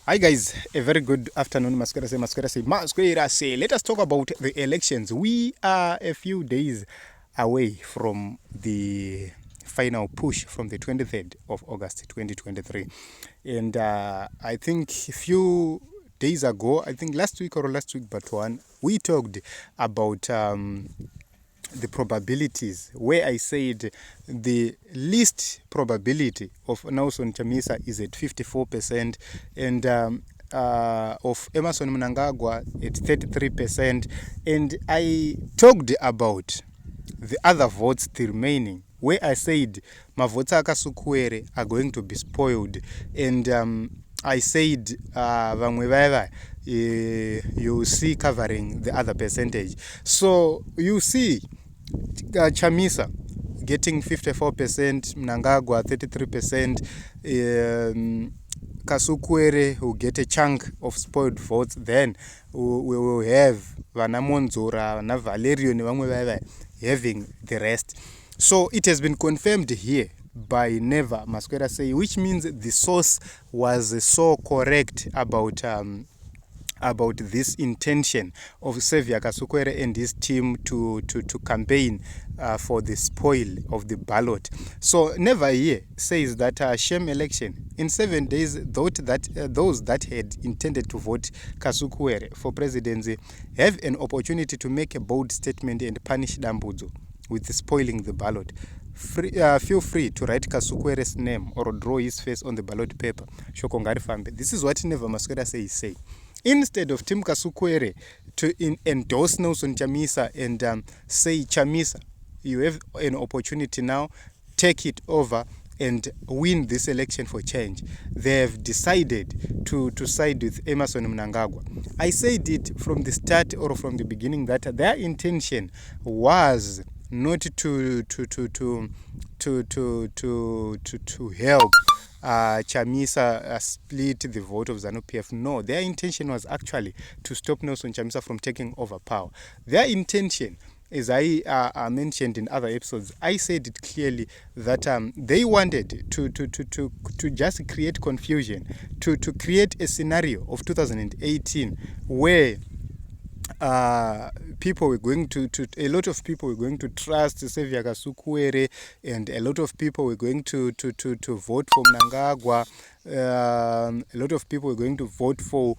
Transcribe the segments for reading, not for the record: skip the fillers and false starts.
Hi guys, a very good afternoon. Masquerase. Let us talk about the elections. We are a few days away from the final push from the 23rd of August 2023. And I think a few days ago, I think last week but one, we talked about the probabilities, where I said the least probability of Nelson Chamisa is at 54% and of Emerson Mnangagwa at 33%. And I talked about the other votes, the remaining, where I said mavota Kasukuwere are going to be spoiled. And I said you see covering the other percentage. So you see Chamisa getting 54%, Mnangagwa 33%, Kasukuwere will get a chunk of spoiled votes. Then we will have Vanamonzora, Valerio, having the rest. So it has been confirmed here by Never Masquerase, which means the source was so correct about this intention of Xavier Kasukuwere and his team to campaign for the spoil of the ballot. So Never here says that sham election in 7 days, those that had intended to vote Kasukuwere for presidency have an opportunity to make a bold statement and punish Dambudzo with spoiling the ballot. Feel free to write Kasukuwere's name or draw his face on the ballot paper. Shokongari Fambe. This is what Never Masquerase is saying. Instead of Tim Kasukuwere to endorse Nelson Chamisa and say, Chamisa, you have an opportunity now, take it over and win this election for change. They have decided to side with Emerson Mnangagwa. I said it from the start or from the beginning that their intention was not to help Chamisa split the vote of ZANU-PF. No, their intention was actually to stop Nelson Chamisa from taking over power. Their intention, as I mentioned in other episodes, I said it clearly that they wanted to just create confusion, to create a scenario of 2018 where people were going a lot of people were going to trust Xavier Kasukuwere, and a lot of people were going to vote for Mnangagwa. A lot of people were going to vote for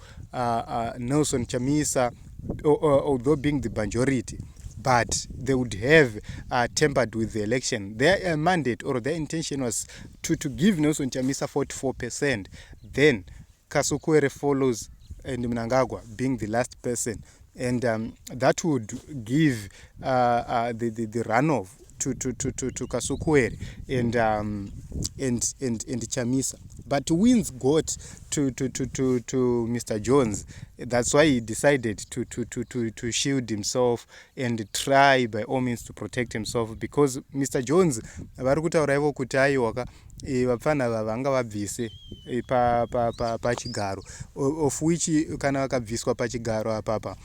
Nelson Chamisa, although being the majority. But they would have tampered with the election. Their mandate or their intention was to give Nelson Chamisa 44%. Then Kasukuwere follows, and Mnangagwa being the last person. And that would give the runoff to Kasukuwere and Chamisa. But wins got to Mr. Jones. That's why he decided to shield himself and try by all means to protect himself, because Mr. Jones vari kutaura ivo kuti aiwaka vapfana vanga vabvise pachigaro, of which kana vakabviswa pachigaro apapa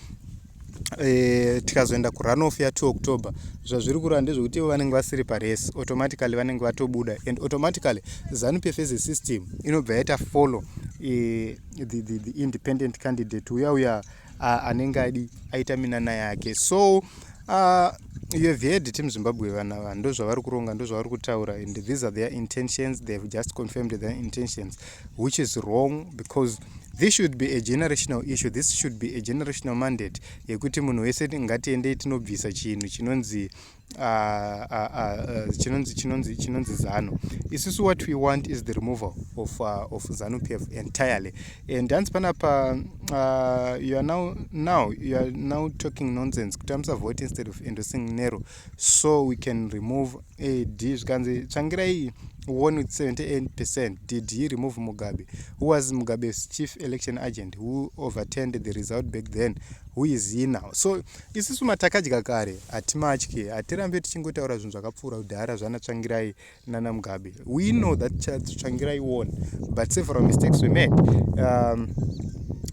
tikazoenda kurunoff ya2 October, zvazviri kureva ndezvekuti vanenge vasiri paresi, automatically vanenge vatobuda, and automatically ZANU-PF as a system inobva yaita follow the independent candidate uya anenge aita minana yake. So you have heard Team Zimbabwe vana ndo zvavari kuronga, ndo zvavari kutaura, and these are their intentions. They have just confirmed their intentions, which is wrong, because this should be a generational issue. This should be a generational mandate yekuti munhu wese ngatiende tinobvisa chinhu chinonzi ZANU. Isusu what we want is the removal of ZANU-PF entirely. And dance panapa you are now talking nonsense. Kutamsa vote instead of endorsing Nero, so we can remove a dish. Changirai won with 78%. Did he remove Mugabe, who was Mugabe's chief election agent, who overturned the result back then? Who is he now? So isusu matakadya kare atimatye, atirambe tichingotaura zvinhu zvakapfuura kudhara zvana Tsvangirai nana Mugabe. We know that Tsvangirai won, but several mistakes were made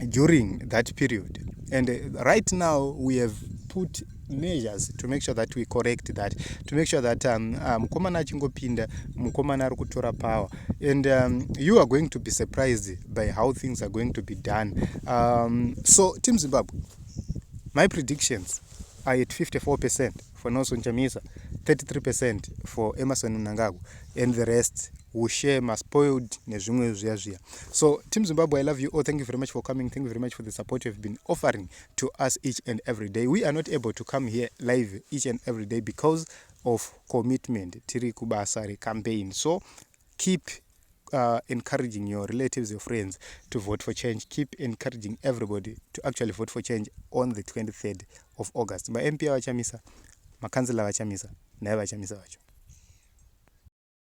during that period. And right now we have put measures to make sure that we correct that, to make sure that mukomana achingopinda, mukomana ari kutora power, and you are going to be surprised by how things are going to be done. So Team Zimbabwe, my predictions are at 54% for Nelson Chamisa, 33% for Emerson Mnangagwa, and the rest will share my spoiled nezvimwe zviya zviya. So Team Zimbabwe, I love you all. Thank you very much for coming. Thank you very much for the support you've been offering to us each and every day. We are not able to come here live each and every day because of commitment. Tiri kubasari campaign. So keep encouraging your relatives, your friends to vote for change. Keep encouraging everybody to actually vote for change on the 23rd of August. Ma MP wa Chamisa, ma councillor wa Chamisa, na wa Chamisa wacho.